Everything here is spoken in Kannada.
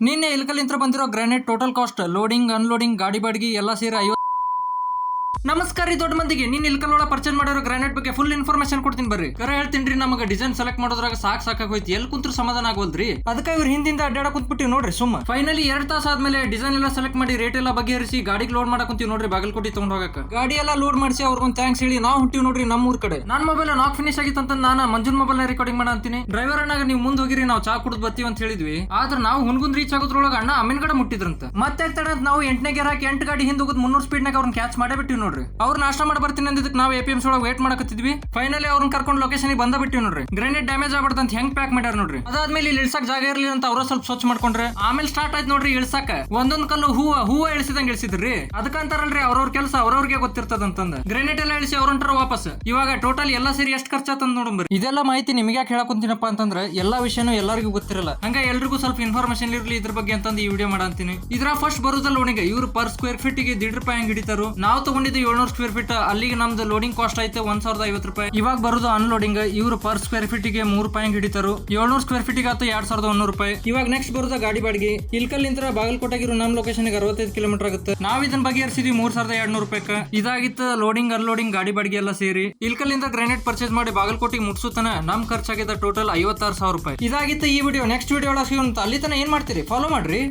ನಿನ್ನೆ ಇಲ್ಕಲಿಂತ್ರ ಬಂದಿರೋ granite total cost loading unloading ಗಾಡಿ ಬಾಡಿಗೆ ಎಲ್ಲ ಸೇರಿ ನಮಸ್ಕಾರ ರೀ ದೊಡ್ಡ ಮಂದಿಗೆ ನೀನ್ ಇಲ್ಕಲ್ ಒಳಗೆ ಪರ್ಚೇಸ್ ಮಾಡಿರೋ ಗ್ರಾನೈಟ್ ಬಗ್ಗೆ ಫುಲ್ ಇನ್ಫಾರ್ಮೇಶನ್ ಕೊಡ್ತೀನಿ ಬರ್ರಿ ಕರೆ ಹೇಳ್ತೀನಿ ನಮಗೆ ಡಿಸೈನ್ ಸೆಲೆಕ್ಟ್ ಮಾಡೋದ್ರಾಗ ಸಾಕಾಗೋಯ್ತು ಎಲ್ಲಿ ಕುಂತ್ರು ಸಮಾಧಾನ ಆಗೋಲ್ರಿ ಅದಕ್ಕೆ ಇವ್ರ ಹಿಂದಿಂದ ಅಡ್ಡಾಡ ಕುಂತ್ಬಿಟ್ಟಿವಿ ನೋಡ್ರಿ ಸುಮ್ಮ ಫೈನಲಿ 2 ತಾಸ ಆದ್ಮೇಲೆ ಡಿಸೈನ್ ಎಲ್ಲ ಸೆಲೆಕ್ಟ್ ಮಾಡಿ ರೇಟ್ ಎಲ್ಲ ಬಗೆಹರಿಸಿ ಗಾಡಿಗೆ ಲೋಡ್ ಮಾಡಕ್ ಕುಂತೀವಿ ನೋಡ್ರಿ ಬಾಗಲಕೋಟೆ ತಗೊಂಡ್ ಹೋಗಕ್ಕೆ ಗಾಡಿ ಎಲ್ಲ ಲೋಡ್ ಮಾಡಿಸಿ ಅವ್ರಿಗೊಂದು ಥ್ಯಾಂಕ್ಸ್ ಹೇಳಿ ನಾವು ಹೊಂಟಿವಿ ನೋಡ್ರಿ ನಮ್ಮೂರ್ ಕಡೆ ನನ್ನ ಮೊಬೈಲ್ ನಾಕ್ ಫಿನಿಶ್ ಆಗಿತ್ತು ಅಂತ ನಾನು ಮಂಜುನ್ ಮೊಬೈಲ್ ರೆಕಾರ್ಡಿಂಗ್ ಮಾಡ ಅಂತೀನಿ ಡ್ರೈವರ್ ಅಣ್ಣಾಗ ನೀವು ಮುಂದೆ ಹೋಗಿರಿ ನಾವು ಚಾ ಕುಡಿದ್ ಬರ್ತೀವಿ ಅಂತ ಹೇಳಿದ್ವಿ ಆದ್ರೆ ನಾವು ಹುನ್ಗುಂದ್ ರೀಚ್ ಆಗೋದ್ರೊಳಗ ಅಣ್ಣ ಅಮ್ಮಿನ ಕಡೆ ಮುಟ್ಟಿದ್ರಂತ ಮತ್ತೆ ನಾವು 8ನೇ ಗೇರ್ ಹಾಕಿ 8 ಗಾಡಿ ಹಿಂದೆ ಹೋಗೋದು 300 ಸ್ಪೀಡ್ನಾಗ ಅವ್ರನ್ನ ಕ್ಯಾಚ್ ಮಾಡೇ ಬಿಟ್ಟಿವಿ ನೋಡ್ರಿ ಅವ್ರು ನಾಷ್ಟ ಮಾಡಿ ಬರ್ತೀನಿ ಅಂದಿದ್ದಕ್ಕೆ ನಾವು APMC ಒಳಗೆ ವೇಟ್ ಮಾಡಕತ್ತಿದ್ವಿ ಫೈನಲಿ ಅವ್ರನ್ನ ಕರ್ಕೊಂಡು ಲೊಕೇಶನ್ ಬಂದ ಬಿಟ್ಟಿವಿ ನೋಡ್ರಿ ಗ್ರಾನೈಟ್ ಡ್ಯಾಮೇಜ್ ಆಗ್ಬಾರ್ದು ಅಂತ ಹೆಂಗ್ ಪ್ಯಾಕ್ ಮಾಡ್ಯಾರ ನೋಡ್ರಿ ಅದಾದ್ಮೇಲೆ ಇಲ್ಲಿ ಇಳ್ಸಕ್ ಜಾಗ ಇರ್ಲಿ ಅಂತ ಅವ್ರ ಸ್ವಲ್ಪ ಸ್ವಚ್ಛ ಮಾಡ್ಕೊಂಡ್ರೆ ಆಮೇಲೆ ಸ್ಟಾರ್ಟ್ ಆಯ್ತು ನೋಡ್ರಿ ಇಳ್ಸಕ್ ಒಂದೊಂದ್ ಕಲ್ಲು ಹೂವ ಇಳಿಸಿದಂಗ್ ಇಳಿಸಿದ್ರಿ ಅದಕ್ಕಂತಾರಲ್ರಿ ಅವ್ರವ್ರ ಕೆಲಸ ಅವ್ರವ್ರಿಗೆ ಗೊತ್ತಿರ್ತದಂತಂದ ಗ್ರಾನೈಟ್ ಎಲ್ಲ ಇಳಿಸಿ ಅವ್ರಂಟಾರ ವಾಪಸ್ ಇವಾಗ ಟೋಟಲ್ ಎಲ್ಲ ಸೇರಿ ಎಷ್ಟು ಖರ್ಚಾತಂದ್ ನೋಡ್ರಿ ಇದೆಲ್ಲ ಮಾಹಿತಿ ನಿಮಗೆ ಯಾಕೆ ಹೇಳಕೊಂತೀನಪ್ಪ ಅಂತಂದ್ರೆ ಎಲ್ಲಾ ವಿಷಯನೂ ಎಲ್ಲರಿಗೂ ಗೊತ್ತಿರಲ್ಲ ಹಂಗ ಎಲ್ರಿಗೂ ಸ್ವಲ್ಪ ಇನ್ಫಾರ್ಮೇಶನ್ ಇರ್ಲಿ ಇದ್ರ ಬಗ್ಗೆ ಅಂತಂದು ಈ ವಿಡಿಯೋ ಮಾಡಂತೀನಿ ಇದ್ರ ಫಸ್ಟ್ ಬರುದಲ್ಲ ಲೋಡಿಂಗ್ ಇವ್ರು ಪರ್ ಸ್ಕ್ವೇರ್ ಫೀಟ್ ಗೆ ₹1.5 ಹೆಂಗ್ ಹಿಡಿತಾರು ನಾವು ತಗೊಂಡಿದ್ದು 700 ಸ್ಕ್ವೇರ್ ಫೀಟ್ ಅಲ್ಲಿಗೆ ನಮ್ದು ಲೋಡಿಂಗ್ ಕಾಸ್ಟ್ ಆಯ್ತು ₹1,050 ಇವಾಗ ಬರುದು ಅನ್ಲೋಡಿಂಗ್ ಇವ್ರು ಪರ್ ಸ್ಕ್ವೇರ್ ಫೀಟ್ ಗೆ ₹3 ಹಿಡಿತಾರು 700 ಸ್ಕ್ವೇರ್ ಫೀಟ್ ಗೆ ಆಯ್ತು ₹2,100 ಇವಾಗ ನೆಕ್ಸ್ಟ್ ಬರುದ ಗಾಡಿ ಬಾಡಿಗೆ ಇಲ್ಕಲ್ಲಿಂದ ಬಾಗಲಕೋಟೆಗಿರೋ ನಮ್ ಲೊಕೇಶನ್ 65 ಕಿಲೋಮೀಟರ್ ಆಗುತ್ತೆ ನಾವ್ ಇದನ್ನ ಬಗೆಹರಿಸಿದ್ವಿ ₹3,200 ಇದಾಗಿತ್ತು ಲೋಡಿಂಗ್ ಅನ್ಲೋಡಿಂಗ್ ಗಾಡಿ ಬಾಡಿಗೆ ಎಲ್ಲ ಸೇರಿ ಇಲ್ಕಲ್ಲಿಂದ ಗ್ರಾನೈಟ್ ಪರ್ಚೇಸ್ ಮಾಡಿ ಬಾಗಲಕೋಟೆಗೆ ಮುಟ್ಸುತ್ತಾನ ನಮ್ ಖರ್ಚಾಗಿದ್ದ ಟೋಟಲ್ ₹56,000 ಇದಾಗಿತ್ತು ಈ ವಿಡಿಯೋ ನೆಕ್ಸ್ಟ್ ವಿಡಿಯೋ ಒಳಗೆ ಅಲ್ಲಿ ತನ ಏನ್ ಮಾಡ್ತೀರಿ ಫಾಲೋ ಮಾಡ್ರಿ.